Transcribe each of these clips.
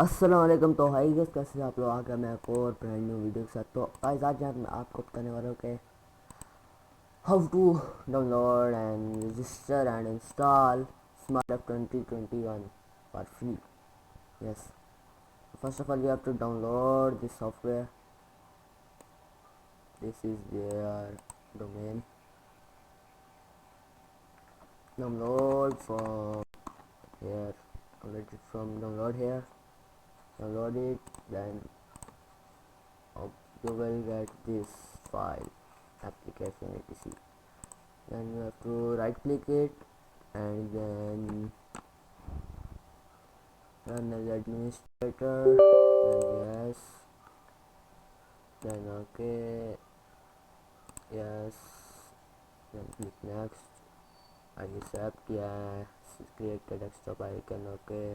अस्सलाम वालेकुम। तो हाई गाइस, कैसे आप लोग? आ गया मैं एक और ब्रांड न्यू वीडियो के साथ। तो गाइस आज मैं आपको बताने वाला हूँ कि how to download and register and install Smadav 2021 for free. Yes, first of all you have to download this software. This is their domain. Download from here. Download here. Download it, then you will get this file application etc. Then you have to right click it and then run as administrator, then yes, then okay, yes, then click next. I accept, yes, create the desktop icon, okay,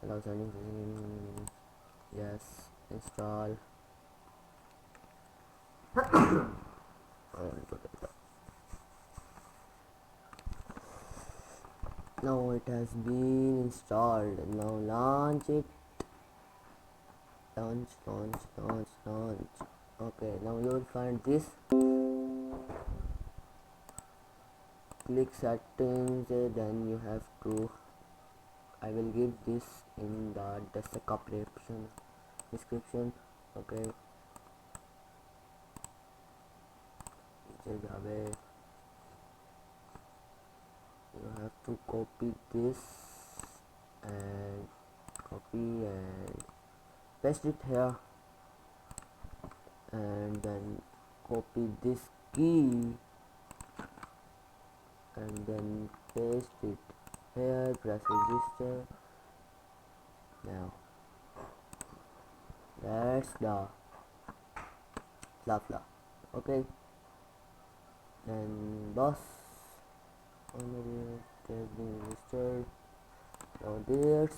allow signing, yes, install. Now it has been installed. Now launch it. Launch. Okay, now you will find this. Click settings, then you have to, I will give this in the description. Okay, you have to copy this and paste it here, and then copy this key and then paste it here, press register. Now that's the fluff. Okay, and boss already has been registered. Now there's